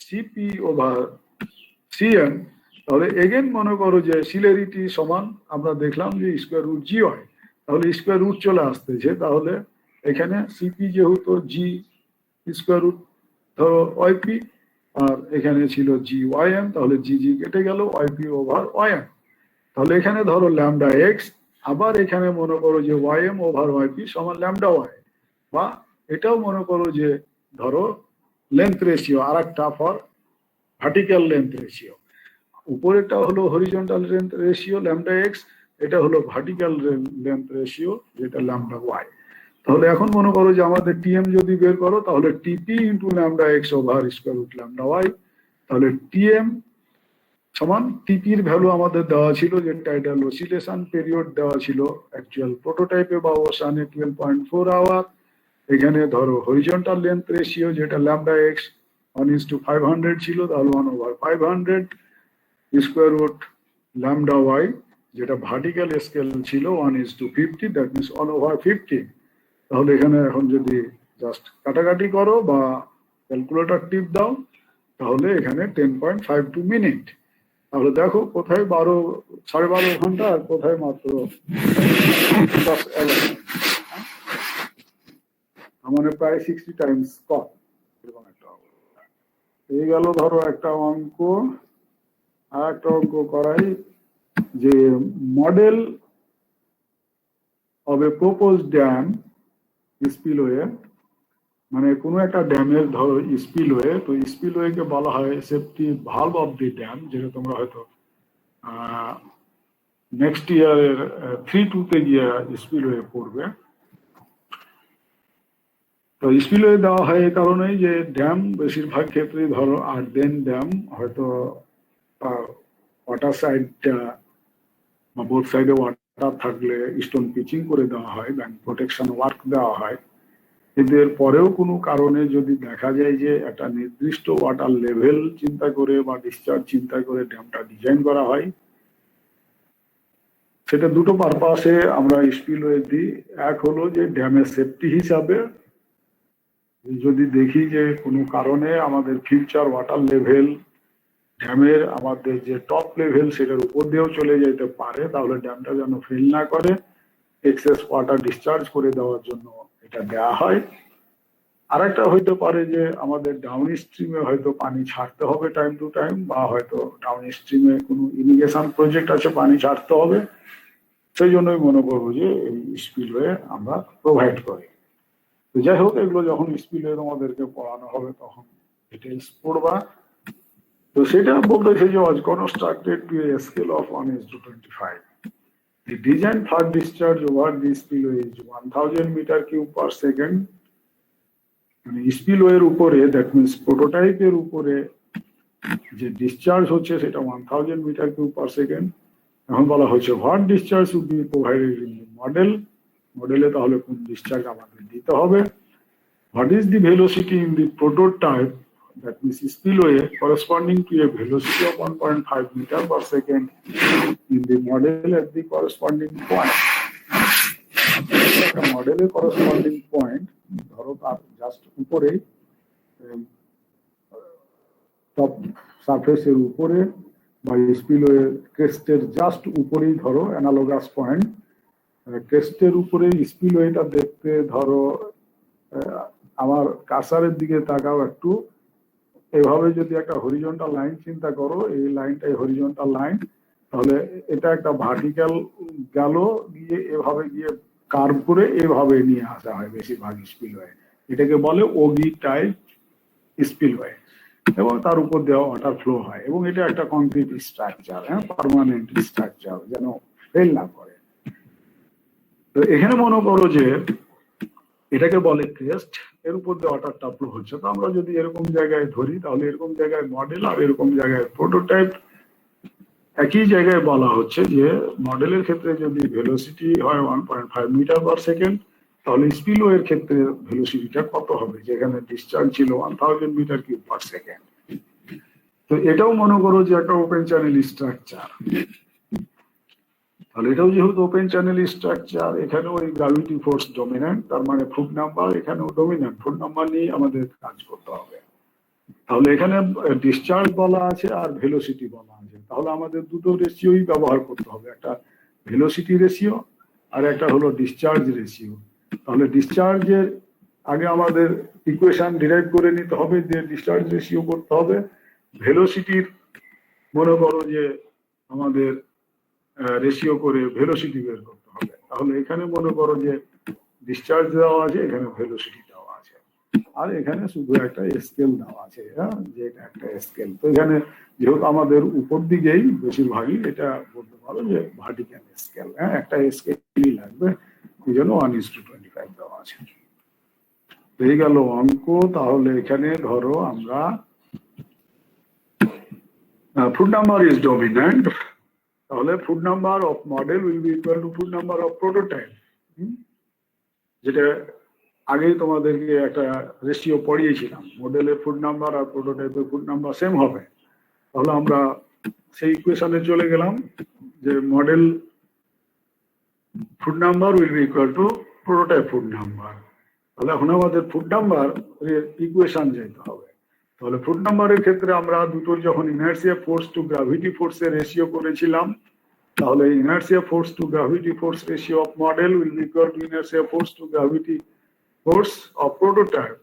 সিপি ওভার সিএম, তাহলে এগেন মনে করো যে সিলারিটি সমান, আমরা দেখলাম যে স্কোয়ার রুট জি হয়, তাহলে স্কোয়ার রুট চলে আসতেছে, তাহলে এখানে সিপি যেহেতু জি স্কোয়ার রুট ধরো ওয়াইপি, আর এখানে ছিল জি ওয়াই এম, তাহলে জি জি কেটে গেল, ওয়াইপি ওভার ওয়াই এম। তাহলে এখানে ধরো ল্যামডা এক্স, আবার এখানে মনে করো যে ওয়াই এম ওভার ওয়াইপি সমান ল্যামডা ওয়াই, বা এটাও মনে করো যে ধরো লেন্থ রেশিও, আর একটা ফর ভার্টিক্যাল লেন্থ রেশিও। উপরেরটা হলো horizontal length ratio lambda x, এটা হলো ভার্টিক্যাল লেন্থ রেশিও যেটা ল্যামডা ওয়াই। তাহলে এখন মনে করো যে আমাদের টিএম যদি বের করো, তাহলে TP into lambda X over square root lambda Y. তাহলে টিএম সমান টিপির ভ্যালু আমাদের দেওয়া ছিল, যেটা এটা অসিলেশন পিরিয়ড দেওয়া ছিল অ্যাকচুয়াল প্রোটোটাইপে বা ওশানে 12.4 আওয়ার। এখানে ধরো হরিজন্টাল লেন্থ রেশিও যেটা ল্যামডা এক্স 1:500 ছিল, তাহলে 1/500 স্কোয়ার রুট ল্যামডা ওয়াই, যেটা ভার্টিক্যাল স্কেল ছিল 1:50, দ্যাট মিনস 1/50। তাহলে এখানে এখন যদি জাস্ট কাটাকাটি করো বা ক্যালকুলেটর টিপ দাও, তাহলে এখানে 10.52 মিনিট। তাহলে দেখো কোথায় 12.5 ঘন্টা আর কোথায় মাত্র 10-11, মানে প্রায় 60 টাইমস কম। এই গেল ধরো একটা অঙ্ক। আর একটা অঙ্ক করাই, যে model of a propose dam spillway, মানে কোনো একটা ড্যামের ধরো স্পিলওয়ে, তো স্পিলওয়েকে বলা হয় safety valve of the dam, যেটা তোমরা হয়তো নেক্সট ইয়ারের 3-2-তে গিয়ে স্পিলওয়ে পড়বে। তো স্পিলওয়ে দেওয়া হয় এই কারণেই যে ড্যাম বেশিরভাগ ক্ষেত্রেই ধরো আর্দেন ড্যাম, হয়তো ওয়াটার সাইডটা বা বোথ সাইডে ওয়াটার থাকলে স্টোন পিচিং করে দেওয়া হয়, ব্যাংক প্রোটেকশন ওয়ার্ক দেওয়া হয়। এদের পরেও কোনো কারণে যদি দেখা যায় যে একটা নির্দিষ্ট ওয়াটার লেভেল চিন্তা করে বা ডিসচার্জ চিন্তা করে ড্যামটা ডিজাইন করা হয়, সেটা দুটো পারপাসে আমরা স্পিলওয়ে দিই। এক হলো যে ড্যামের সেফটি হিসাবে, যদি দেখি যে কোনো কারণে আমাদের ফিউচার ওয়াটার লেভেল ড্যামের আমাদের যে টপ লেভেল সেটার উপর দিয়েও চলে যেতে পারে, তাহলে ড্যামটা যেন ফেল না করে, এক্সেস ওয়াটার ডিসচার্জ করে দেওয়ার জন্য এটা দেওয়া হয়। আরেকটা হইতে পারে যে আমাদের ডাউন স্ট্রিমে হয়তো পানি ছাড়তে হবে টাইম টু টাইম, বা হয়তো ডাউন স্ট্রিমে কোনো ইরিগেশন প্রজেক্ট আছে, পানি ছাড়তে হবে, সেই জন্যই মনে করবো যে এই স্পিলওয়ে আমরা প্রোভাইড করি। তো যাই হোক, এগুলো যখন স্পিলওয়ে তোমাদেরকে পড়ানো হবে তখন ডিটেলস পড়বা। তো সেটা বলতেছে যে was constructed to a scale of 1:25. The design flood discharge over the spillway is 1000 meter cube per second. মানে স্পিলওয়ের উপরে, দ্যাট মিনস প্রোটোটাইপের উপরে যে ডিসচার্জ হচ্ছে সেটা 1000 মিটার কিউব পার সেকেন্ড। এখন বলা হচ্ছে what discharge would be provided in the model, মডেলে তাহলে কোন ডিসচার্জ আমাদের দিতে হবে। What is the velocity in the prototype, that means spillway, corresponding to a velocity of 1.5 metre per second in the model at the corresponding point. একটা মডেলের corresponding point ধরো তার জাস্ট উপরেই, টপ সারফেসের উপরে বা স্পিলওয়ে ক্রেস্টের জাস্ট উপরেই ধরো অ্যানালোগাস পয়েন্ট, ক্রেস্টের উপরে স্পিলওয়েটা দেখতে ধরো আমার কার্সারের দিকে তাকাও একটু, এভাবে যদি একটা হরিজন্টাল লাইন চিন্তা করো, এই লাইনটাই হরিজন্টাল লাইন, তাহলে এটা একটা ভার্টিক্যাল গেল, গিয়ে এভাবে গিয়ে কার্ভ করে এভাবে নিয়ে আসা হয় বেশিরভাগ স্পিলওয়ে, এটাকে বলে ওগি টাইপ স্পিলওয়ে, এবং তার উপর দেওয়া ওয়াটার ফ্লো হয়, এবং এটা একটা কংক্রিট স্ট্রাকচার, হ্যাঁ, পার্মানেন্ট স্ট্রাকচার, যেন ফেল না করে। তো এখানে মনে করো যে এটাকে বলে ক্রেস্ট, এর উপর দিয়ে ওয়াটারটা ফ্লো হচ্ছে। তো আমরা যদি এরকম জায়গায় ধরি তাহলে এরকম জায়গায় মডেল আর এরকম জায়গায় প্রোটোটাইপ, একই জায়গায় বলা হচ্ছে যে মডেলের ক্ষেত্রে যদি ভেলোসিটি হয় 1.5 মিটার পার সেকেন্ড, তাহলে স্পিলওয়ের ক্ষেত্রে ভেলোসিটিটা কত হবে, যেখানে ডিসচার্জ ছিল 1000 মিটার কিউব পার সেকেন্ড। তো এটাও মনে করো যে একটা ওপেন চ্যানেল স্ট্রাকচার, তাহলে এটাও যেহেতু ওপেন চ্যানেল স্ট্রাকচার, এখানেও ওই গ্র্যাভিটি ফোর্স ডমিন্যান্ট, তার মানে ফুট নাম্বার এখানেও ডমিন্যান্ট, ফুট নাম্বার নিয়ে আমাদের কাজ করতে হবে। তাহলে এখানে ডিসচার্জ বলা আছে আর ভেলোসিটি বলা আছে, তাহলে আমাদের দুটো রেশিওই ব্যবহার করতে হবে, একটা ভেলোসিটি রেশিও আর একটা হলো ডিসচার্জ রেশিও। তাহলে ডিসচার্জের আগে আমাদের ইকুয়েশন ডিরাইভ করে নিতে হবে, যে ডিসচার্জ রেশিও করতে হবে, ভেলোসিটির মনে করো যে আমাদের রেশিও করে ভেলোসিটি বের করতে হবে। তাহলে এখানে মনে করো যে ডিসচার্জ দেওয়া আছে, এখানে ভেলোসিটি দেওয়া আছে, আর এখানে শুধু একটা স্কেল দেওয়া আছে, যে এটা একটা স্কেল। তো এখানে যেহেতু আমাদের উপর দিকেই বেশিরভাগই, এটা বলতে পারো যে ভার্টিক্যাল স্কেল, হ্যাঁ, একটা স্কেলই লাগবে, এই জন্য 1:25 দেওয়া আছে। হয়ে গেল অঙ্ক। তাহলে এখানে ধরো আমরা ফুট নাম্বার ইজ ডমিন্যান্ট, তাহলে foot number of model will be equal to foot number of prototype, যেটা আগেই তোমাদেরকে একটা রেশিও পড়িয়েছিলাম, মডেলের ফুট নাম্বার আর প্রোটোটাইপের ফুট নাম্বার সেম হবে। তাহলে আমরা সেই ইকুয়েশনে চলে গেলাম যে model foot number will be equal to prototype foot number. তাহলে এখন আমাদের ফুট নাম্বার ইকুয়েশন যেতে হবে। তাহলে ফুট নাম্বারের ক্ষেত্রে আমরা দুটোর যখন ইনার্সিয়া ফোর্স টু গ্র্যাভিটি ফোর্সের রেশিও করেছিলাম, তাহলে inertia force to gravity force ratio of model will be equal to inertia force to gravity force of prototype,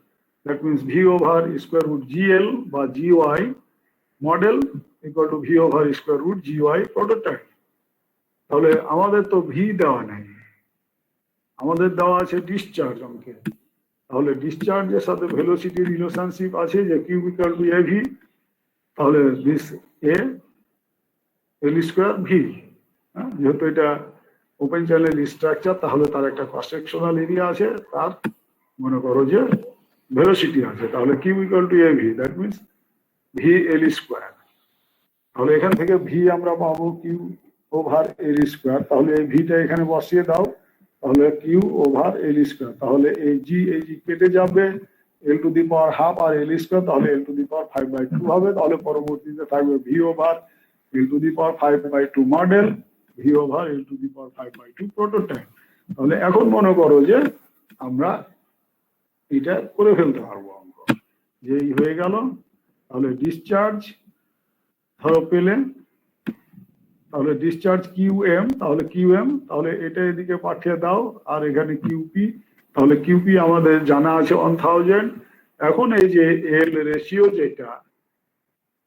that means V over square root GL বা GY model equal to V over square root GY prototype। তাহলে আমাদের তো V দেওয়া নাই, আমাদের দেওয়া আছে discharge অঙ্কে। তাহলে ডিসচার্জের সাথে ভেলোসিটি রিলেশনশিপ আছে যে Q equal to AV, তাহলে this A L square V, যেহেতু এটা ওপেন চ্যানেল স্ট্রাকচার, তাহলে তার একটা ক্রস সেকশনাল এরিয়া আছে, তার মনে করো যে ভেলোসিটি আছে, তাহলে Q equal to AV, that means V L square. তাহলে এখান থেকে ভি আমরা পাবো কিউ ওভার এল স্কোয়ার, তাহলে এই ভিটা এখানে বসিয়ে দাও, তাহলে কিউ ওভার এল স্কোয়ার, তাহলে এই জি কেটে যাবে, L to the power half আর এল স্কোয়ার, তাহলে এল টু দি পাওয়ার 5/2 হবে। তাহলে পরবর্তীতে থাকবে V over L to the power 5/2 model, V over L to the power 5/2 prototype. তাহলে এখন মনে করো যে আমরা এটা করে ফেলতে পারবো অঙ্ক, যে হয়ে গেল। তাহলে ডিসচার্জ ধরো পেলে, তাহলে ডিসচার্জ কিউএম, তাহলে কিউএম, তাহলে এটা এদিকে পাঠিয়ে দাও, আর এখানে কিউপি, তাহলে কিউপি আমাদের জানা আছে 1000। এখন এই যে এল রেশিও যেটা,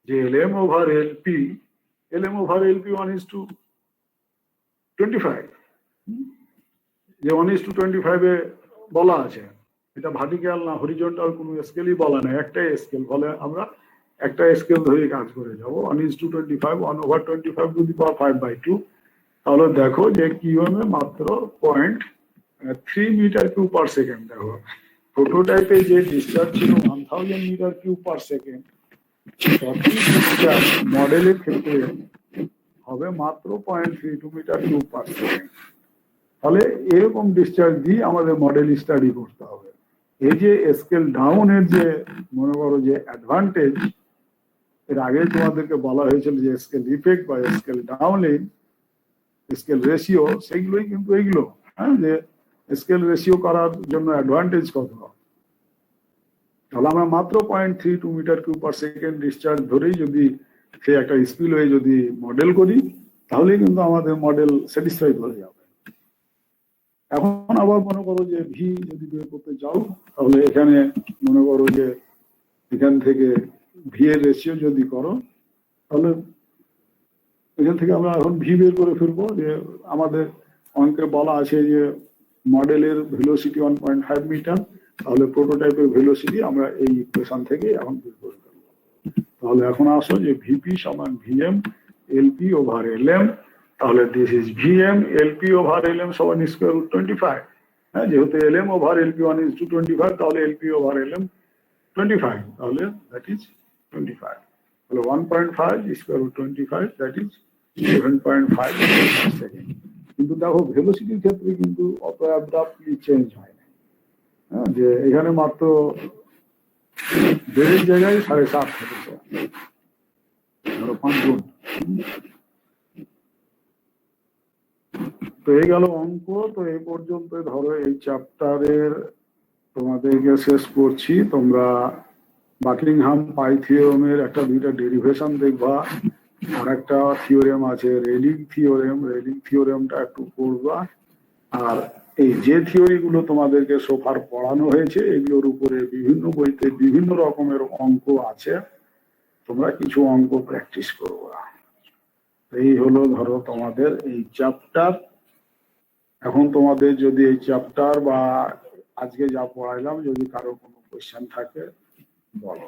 যে এলএম ওভার এলপি, এলএম ওভার এলপি 1:25, যে 1:25 এ বলা আছে, এটা ভার্টিক্যাল না হরিজন্টাল কোনো স্কেলই বলা নাই, একটাই স্কেল, ফলে আমরা একটা স্কেল ধরে কাজ করে যাব। 1:25, 1/25 টু দি পাওয়ার 5/2। তাহলে দেখো যে কিউএম এ মাত্র 0.3 মিটার কিউব পার সেকেন্ড। দেখো প্রোটোটাইপে যে ডিসচার্জ ছিল 1000 মিটার কিউব পার সেকেন্ড, মডেলের ক্ষেত্রে হবে মাত্র 0.32 মিটার কিউব পার সেকেন্ড। তাহলে এরকম ডিসচার্জ দিয়ে আমাদের মডেল স্টাডি করতে হবে। এই যে স্কেল ডাউনের যে মনে করো যে অ্যাডভান্টেজ, এর আগে তোমাদেরকে বলা হয়েছিল যে স্কেল ইফেক্ট বা স্কেল ডাউনিং, স্কেল রেশিও, সেগুলোই কিন্তু এইগুলো। হ্যাঁ, যে স্কেল রেশিও করার জন্য অ্যাডভান্টেজ কত, তাহলে আমরা মাত্র 0.32 metre cube per second discharge ধরেই যদি সে একটা স্পিলওয়ে যদি মডেল করি, তাহলে কিন্তু আমাদের মডেল স্যাটিসফাই করে যাবে। এখন আবার মনে করো যে ভি যদি বের করতে চাও, তাহলে এখানে মনে করো যে এখান থেকে ভি এর রেশিও যদি করো, তাহলে এখান থেকে আমরা এখন ভি বের করে ফিরবো। যে আমাদের অঙ্কে বলা আছে যে মডেলের ভেলোসিটি 1.5 মিটার, তাহলে প্রোটোটাইপের ভেলোসিটি আমরা এই ইকুয়েশন থেকে এখন বের করে ফেলবো। তাহলে এখন আসো যে ভিপি সমান ভিএম এলপি ওভার এলএম, তাহলে this is VM LP over LM সমান স্কোয়ার রুট 25। হ্যাঁ, যেহেতু এলএম ওভার এলপি 1:25, তাহলে এলপি ওভার এলএম 25, তাহলে দ্যাট ইজ 25। তাহলে 1.5 square root 25, that is 7.5 second. কিন্তু দেখো ভেলোসিটির ক্ষেত্রে কিন্তু অত অ্যাব্রাপ্টলি চেঞ্জ হয় না। হ্যাঁ, যে এখানে মাত্র দেড়ের জায়গায় 7.5 হতেছে, ধরো 5 গুণ। তো এই গেল অঙ্ক। তো এই পর্যন্ত ধরো এই চ্যাপ্টারের তোমাদেরকে শেষ করছি। তোমরা বাকিংহাম পাই থিওরেমের একটা দুইটা ডেরিভেশন দেখবা, আর একটা থিওরেম আছে রেলিং থিওরেম, রেলিং থিওরেমটা একটু পড়বা। আর এই যে থিওরি গুলো তোমাদেরকে সোফার পড়ানো হয়েছে, এগুলোর উপরে বিভিন্ন বইতে বিভিন্ন রকমের অঙ্ক আছে, তোমরা কিছু অঙ্ক প্র্যাকটিস করবা। এই হলো ধরো তোমাদের এই চ্যাপ্টার। এখন তোমাদের যদি এই চ্যাপ্টার বা আজকে যা পড়াইলাম যদি কারো কোনো কোয়েশ্চেন থাকে বলো।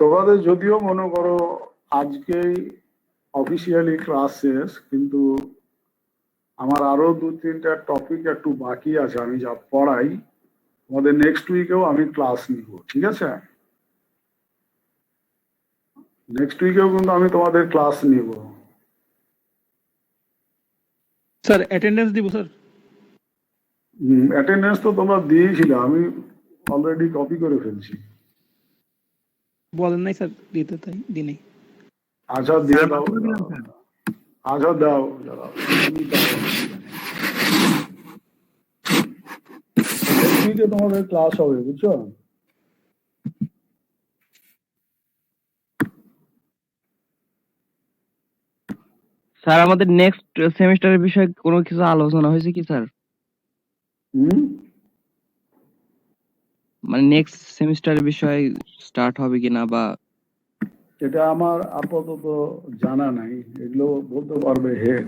তোমাদের যদিও মনে করো আজকেই অফিসিয়ালি ক্লাস শেষ, কিন্তু আমার আরো 2-3টা টপিক একটু বাকি আছে, আমি যা পড়াই তোমাদের নেক্সট উইকেও আমি ক্লাস নিব, ঠিক আছে? নেক্সট উইকেও কিন্তু আমি তোমাদের ক্লাস নিব। স্যার অ্যাটেন্ডেন্স দিব স্যার। অ্যাটেন্ডেন্স তো তোমরা দিয়েছিলে, আমি অলরেডি কপি করে ফেলছি। বলেন নাই স্যার দিতে, তাই দিই নাই। আচ্ছা দিয়ে দাও, আচ্ছা দাও, তোমাদের ক্লাস হবে, বুঝছো? স্যার আমাদের নেক্সট সেমিস্টারের বিষয়ে কোনো কিছু আলোচনা হয়েছে কি স্যার? মানে নেক্সট সেমিস্টারের বিষয় স্টার্ট হবে কিনা বা? এটা আমার আপাতত জানা নাই, এগুলো বলতে পারবে হেড।